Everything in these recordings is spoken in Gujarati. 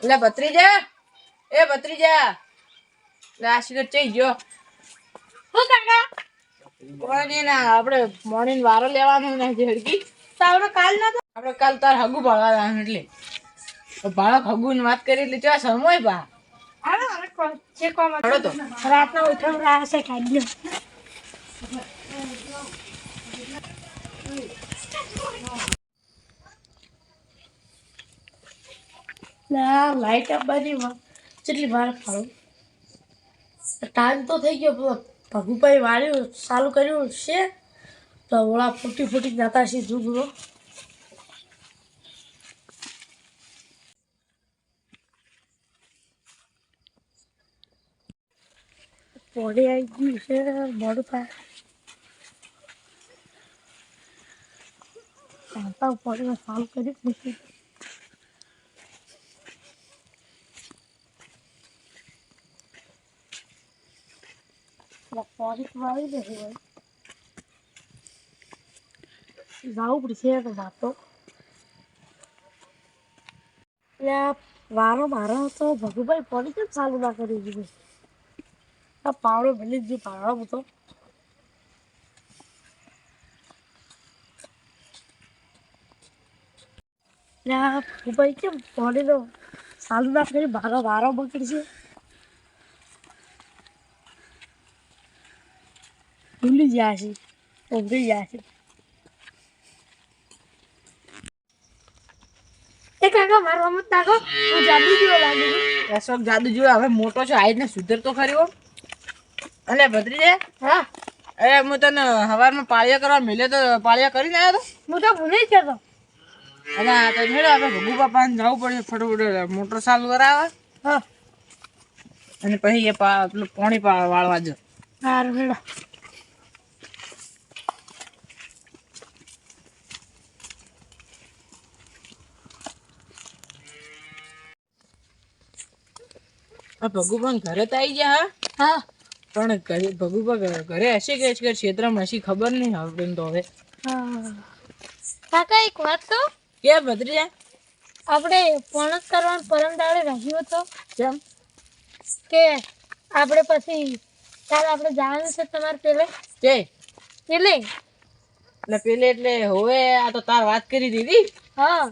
લે ભત્રીજા, એ ભત્રીજા, લે આ સિગરેટ ચઈ ગયો. હું કાકા કોઈ નહીં ના, આપણે મોર્નિંગ વારો લેવાનો ને ઝડકી. તાવડો કાલ ના તો આપણે કાલ તાર હગુ ભાળવા જવાનું એટલે બાળક હગુ ની વાત કરી એટલે ચા સમય બા હાલો હવે છે કોમ હાલો તો. રાતના ઉઠાવ રહ્યા છે કાઢ્યો લાઈટ આપવાની કેટલી વાર ફાળું ટાઈમ તો થઈ ગયો પેલો ભગુભાઈ વાળ્યું ચાલુ કર્યું છે તો ઓળા ફૂટી ફૂટી જતા છે જુગરો પોડી આવી ગયું છે મોડું થાય પોડીમાં ચાલુ કર્યું નથી પોડી વાળી નથી હોય જવું પડશે તો વાતો એટલે વારો મારો તો ભગુભાઈ પોડી કેમ ચાલુ ના કરી દીધું આ પાવડો ભલે જ પાવડો હતો ભગુભાઈ કેમ પોડી નો ચાલુ ના કરી મારો વારો બગડશે ભૂલી ગયા છે ઉભરી ગયા છે એ કાકા મારો મત નાખો હું જાદુ જેવો લાગુ છું એસો જાદુ જોયો હવે મોટો છો આઈ ને સુધર તો ખરી હો. અને ભત્રીજા, હા અરે હું તને સવારમાં પાળિયા કરવા મેલ્યો તો પાળિયા કરીને આવ્યો તો. હું તો ભૂલી જ ગયો અને આ તો હેડો આપણે ભગુ બાપાને જવું પડે ફટોફટ મોટર ચાલુ કરાવવા હા અને પછી એ પેલું પાણી વાળવા જો. સારું હેડો આ ભગુભાઈ ઘરે તો આવી ગયા હા પણ ભગુભા ઘરે હશે કે ક્ષેત્રમાં હશે ખબર નહીં હવે તો. હવે હા કાકા એક વાત તો કે ભત્રીજા આપણે પોણસ કરવાનું પરમ દાડે રાખ્યું હતો કેમ કે આપણે પછી કાલ આપણે જવાનું છે તમારે પેલે કે પેલે એટલે પેલે એટલે હવે આ તો તાર વાત કરી દીધી. હા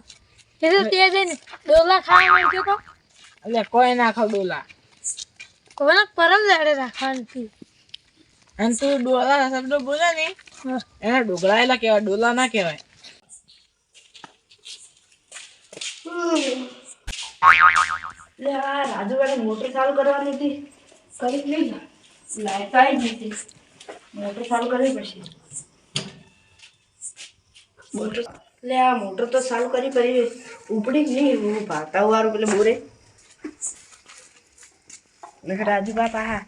કીધું તે જઈને ડોલા ખાવા માંગ્યો તો એટલે કોઈ ના ખાવ ડોલા કોને પરમ દાડે રાખવાનું હતું અને તું ડોલા શબ્દો બોલે ને એને ડોગળાયેલા કહેવાય, ડોલા ના કહેવાય. રાજુભાઈ મોટર ચાલુ કરવાની હતી કરી જ નહીં લાઈટ આવી ગઈ મોટર ચાલુ કરવી પડશે. મોટર એટલે આ મોટર તો ચાલુ કરી પછી ઉપડી જ નહીં ભાગતા વાળું પેલે બોરે રાજુબા પાહા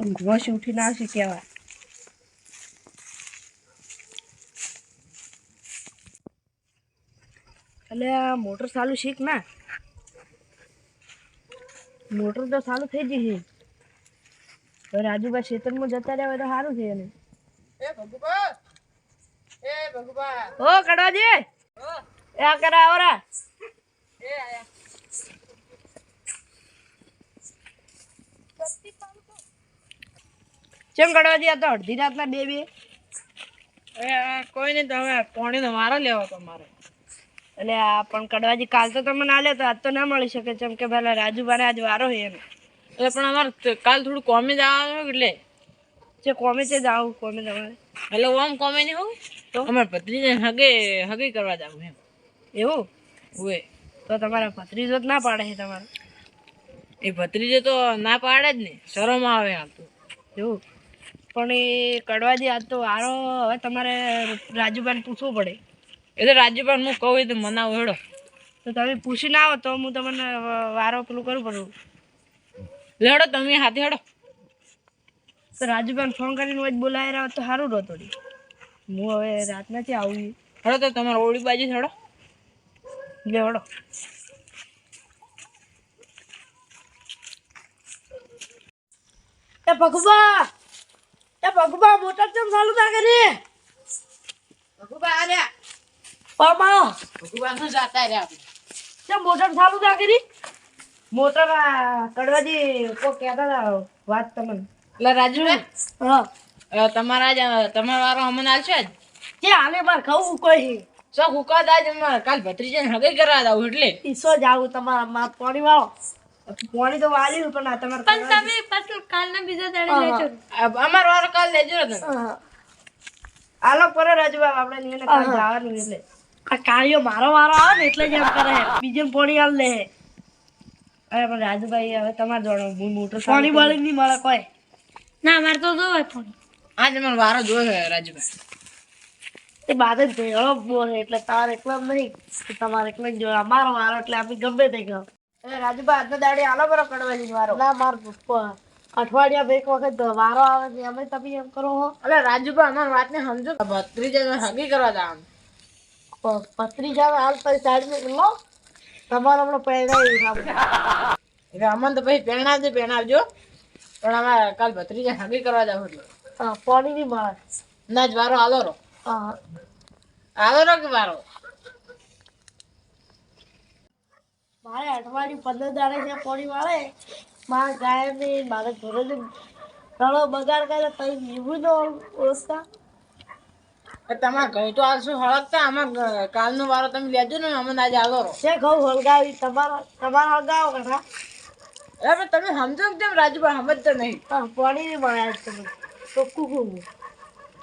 ઊંઘમાં ઉઠીને આવશે કેવા. એટલે આ મોટર ચાલુ શીખ ના મોટર તો ચાલુ થઈ જશે હવે રાજુબા ખેતરમાં જતા રહ્યા તો સારું છે એને. ઓ કડવાજી એ આ કરા આવરા કેમ કડવાજી આ તો અડધી રાતના બે કોઈ નહીં તો હવે પાણીનો વારો લેવો તમારે. એટલે આ પણ કડવાજી કાલ તો તમે ના લે તો આજ તો ના મળી શકે જેમ કે પેલા રાજુબાને આજ વારો છે એને. એટલે પણ અમારે કાલ થોડું કોમે જવાનું એટલે જે કોમે છે જાવું કોમે તમારે એટલે ઓમ કોમે નહીં હોઉં તો અમારે ભત્રીજાને હગે કરવા જવું એમ. એવું હોય તો તમારા ભત્રીજો જ ના પાડે છે તમારે એ ભત્રીજો તો ના પાડે જ ને શરમ આવે હાલ તો એવું. પણ એ કડવાજી આજ તો વારો હવે તમારે રાજુબાને પૂછવું પડે. એ તો રાજ્યપાલ હું કહું તો મનાવું હેડો તો તમે પૂછી ના આવો તો હું તમને વારો પેલું કરું પડું હેડો તમે હાથે હેડો તો રાજુભાઈ ફોન કરીને જ બોલાવી રહ્યો તો સારું રહો થોડી. હું હવે રાત નથી આવું હેડો તો તમારે ઓળી બાજુ હેડો લે હેડો. એ ભગુબા મોટર કેમ ચાલુ ના કરી ભગુબા આર્યા ભગુબા શું જાતા રહ્યા આપણે મોટર ચાલુ ના કરી મોટર કડવાજી કોઈ કહેતા હતા વાત તમને. એટલે રાજુભાઈ હા તમારો વારો અમને આવશે જ. કે આને માર ખાવું કોઈ સો હુકા દાજ કાલ ભત્રીજાને હગે કરવા દાવ એટલે ઈસો જાવું તમારા માં પાણી વાળો પાણી તો વાળ્યું પણ આ તમારે પણ તમે પાછું કાલના બીજા દાડે લેજો. અમારો વારો કાલ લેજો ને તમે. હા. આલો પર રાજુભાઈ આપણે નિયને કાલ જવાનું એટલે આ કાળિયો મારો વારો આવે ને એટલે જ એમ કરે બીજે પાણી આલ લે અરે પણ રાજુભાઈ હવે તમારે જોડો મોટર પાણી બાળી નહીં મળે કોઈ ના મારે તો જોવે પણ આજે મને વારો જોયો રાજુભાઈ. એ બાદ જ ભેળો બોલે એટલે તારે એકલા જ નહીં તમારે એકલા જ જોવે અમારો વારો એટલે આપણે ગમે તે કહો અરે રાજુભાઈ આજનો દાડે આલો બરો કડવાજી વારો. ના માર અઠવાડિયા એક વખત વારો આવે છે અમે તમે એમ કરો હો અરે રાજુભાઈ અમારી વાતને સમજો ભત્રીજાને હગી કરવા દાવાનું. પત્રી જાવે હાલ પછી સાઈડ લો તમારે હમણાં પહેરાવી એટલે અમને તો પછી પહેણાવજો પણ અમારે કાલ ભત્રીજાને હગી કરવા દાવ એટલે પાણી નહીં મળે ના જ વારો આલો રો હા કે વારો મારે અઠવાડિયું 15 દાડે છે પાણી વાળે મારા ગાય ને મારે ઘરે જ ઘણો બગાડ કરે તો એવું નો ઓછા તમારે ઘઉં તો આલશું હળકતા આમાં કાલનો વારો તમે લેજો ને અમને આજે આલો રો. છે ઘઉં હળગાવી તમારા હળગાવો કઠા અરે પણ તમે સમજો કેમ રાજુભાઈ સમજતો નહીં. પાણી નહીં મળે આજ તમે ચોખ્ખું કહું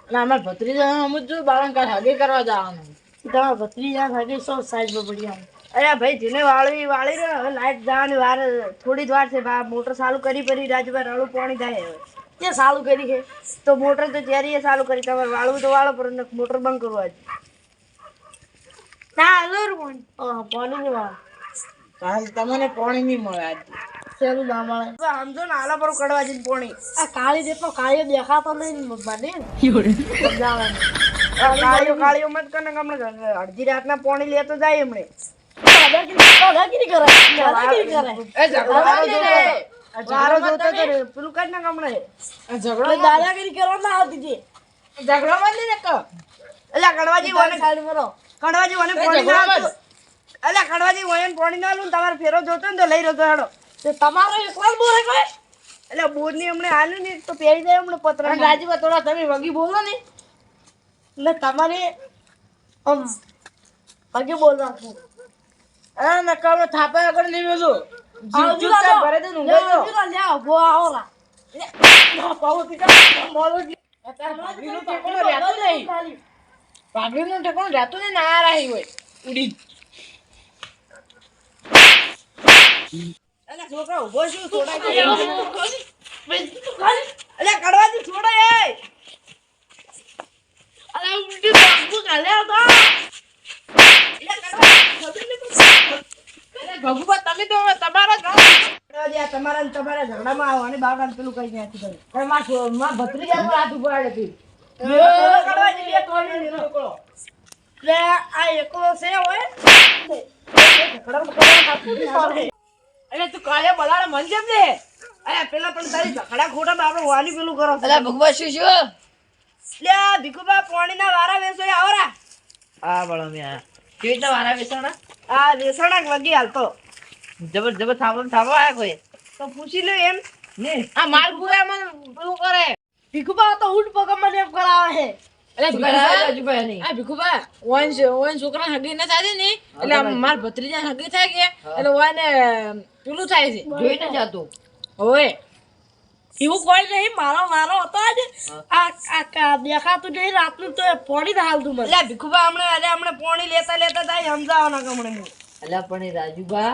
અને અમારે ભત્રીજાને સમજજો બાળક કાલ હગી કરવા જવાનું. તમારા ભત્રીજા હજી સો સાઈડમાં પડી આવે અરે ભાઈ જેને વાળી રહ્યો હવે લાઈટ જવાની વાર થોડી જ વાર છે મોટર ચાલુ કરી રાજુભાઈ રળું પાણી થાય હવે તે સારું કરી છે તો મોટર તો જ્યારે ચાલુ કરી તમારે વાળવું તો વાળો પણ મોટર બંધ કરવું આજે. ના જરૂર પણ પાણી નહીં મળે કારણ તમને પાણી નહીં મળે આજે. શેનું ના મળે સમજો ને આલા પર કડવા જઈને પાણી આ કાળી દેખો કાળીઓ દેખાતો નહીં મને સમજાવવાનું કાળીઓ મત કરે ને હમણાં અડધી રાતના પાણી લેતો જાય એમણે દાદાગીરી કરે દાદાગીરી કરે વારો જોતો તો રે, પેલું કાઢ નાખ હમણાં એટલે દાદાગીરી કરવા ના આવતી હતી ઝઘડો માં નહીં ને કહો. અલ્યા કડવાજી વને સાઈડ કરો કડવાજી વને પાણી ના આપતું. અલ્યા કડવાજી વને પાણી ના આલું ને તમારે ફેરો જોતો ને તો લઈ રહ્યો હેડો. તે તમારો એકવાર બોલે કોઈ એટલે બોર ની હમણે આલ્યું ને તો પહેરી જાય હમણે પત્ર. રાજુભાઈ થોડા તમે વગી બોલો ને. એટલે તમારે પગે બોલ રાખવું અરે નકારો થાપા આગળ નહીં વેલો. આવજો ભરે દે ઊંઘે જો. ગો આવો રા ભાગીનું ઠેકાણું રહેતું નહીં. ભાગીનું ઠેકાણું રહેતું નહીં ના રહી હોય ઉડી. અલ્યા છોકરા ઉભો છું છોડાય તો અલ્યા કડવાજી છોડો એ. અરે ઉડી બાબુ કાલે હતો ભગુભા તમે તો હવે તમારા જ કડવાજી આ તમારા ને તમારા ઝઘડામાં આવો અને બાવડા પેલું કઈ નથી કર્યું. પણ માં ભત્રીજા પર હાથ ઉપાડે હતી. કડવાજી બે તોડી લીધો છોકરો. એટલે આ એકલો છે હોય અરે તું કાલે બલાડે મન જેમ દે. અરે પેલા પણ તારી ઝઘડા ખોટા આપણે વાની પેલું કરો. અલા ભગવા શું શું લે ભીખુબા પાણીના વારા વેસો આવરા. આ બળો મે કેવી રીતના વારા વેચણા આ વેસણા વગી હાલતો જબર થાબો આયા કોઈ તો પૂછી લે એમ ને આ માલ પૂરા મને પેલું કરે. ભીખુબા તો ઊંટ પગમાં એમ કરાવે છે અરે રાજુભાઈ નહીં આ ભીખુબા ઓન છોકરા હગી ન થાય ને એટલે માર ભત્રીજા હગી થાય કે એટલે ઓને પેલું થાય છે જોઈ ન જાતું ઓય એવું કોઈ નહીં મારો હતો આજે આ દેખાતું નહીં રાતનું તો પોણી હાલતું મને એટલે ભીખુબા હમણે પાણી લેતા થાય સમજાવવાના કમણે હું અલા પણ એ રાજુભા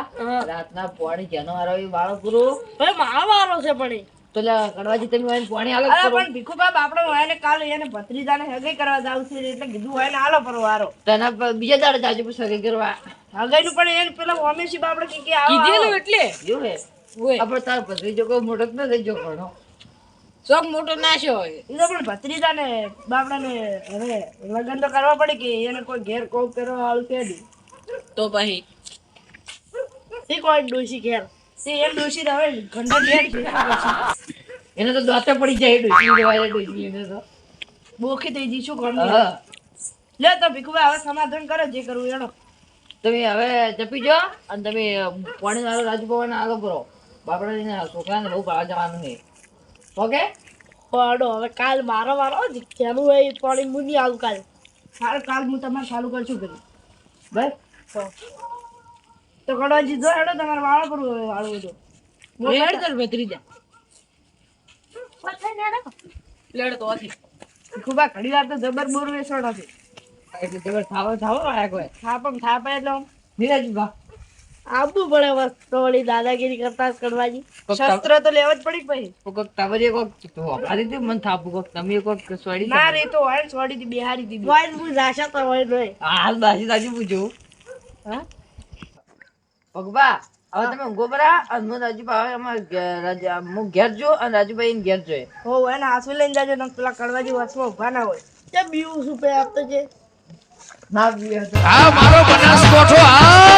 રાતના પાણી જેનો વારો એ વાળો પૂરો ભાઈ મારો વારો છે પણ ઈ. તો કડવાજી તમે વાળીને પાણી હાલો અરે પણ ભીખુબા આપણે ઓને કાલે એને ભત્રીજાને હગી કરવા જાવ છે એટલે કીધું હોય ને હાલો પર વારો તેના બીજા દાડે જાજુ પછી સગી કરવા હગાઈનું પણ એને પેલા ઓમેશી બાપડે કે આવો કીધેલું એટલે એવું હે ઓય આપણે તાર ભત્રીજો કોઈ મોટો જ ન થઈ ગયો ઘણો શોખ મોટો નાશ્યો હોય એ તો પણ ભત્રીજાને બાપડાને હવે લગ્ન તો કરવા પડે કે એને કોઈ ઘેર કોક કરવા વાળું છે નહીં તો પછી એ કોઈ ડોસી ઘેર તે એમ ડોશી હવે ઘંટા ઘેર છે એને તો દાંતે પડી જાય ડોસી દેવાય ડોસી એને તો બોખી થઈ જઈ શું કરવું હા લે તો ભીખુભાઈ હવે સમાધાન કરો જે કરવું એનો તમે હવે જપી જાઓ અને તમે પાણી વાળો રાજુ પવાને આગળ કરો બાપડાજીને છોકરાને બહુ બહાર જવાનું નહીં ઓકે પાડો હવે કાલ મારો વારો જેનું હોય એ પાણી હું નહીં આવું કાલ સારું કાલ હું તમારે ચાલુ કરશું કરી બસ તો કડવાજી જો હેડો તમારે વાળો પર વાળવું હતું લેડ કર ભેતરી જા લેડ તો હતી ખૂબ આ ઘડી વાર તો જબર બોર વેસણ હતી એટલે તમે થાવા વાળા કોઈ થાપે એટલે આમ નીરજભા આવવું પડે વસ્તુ વળી દાદાગીરી કરતા જ કડવાજી શસ્ત્ર તો લેવા જ પડી પછી કોક તાવરી કોક તો આપડી તે મન થાપુ કોક તમે કોક સોડી ના રે તો હોય છોડી દી બિહારી દી વાઈન હું રાશા તો હોય નહીં હાલ બાજી તાજી પૂછું હા પગબા હવે તમે ઊંઘો બરા અને હું રાજુભા હવે અમારે હું ઘેર જો અને રાજુભાઈ ને ઘેર જોઈએ હો એને આંસુ લઈને જાજો ને પેલા કડવાજી વસમાં ઉભા ના હોય તે બીવું શું પે આપતો છે ના બી આ મારો બનાસકોઠો આ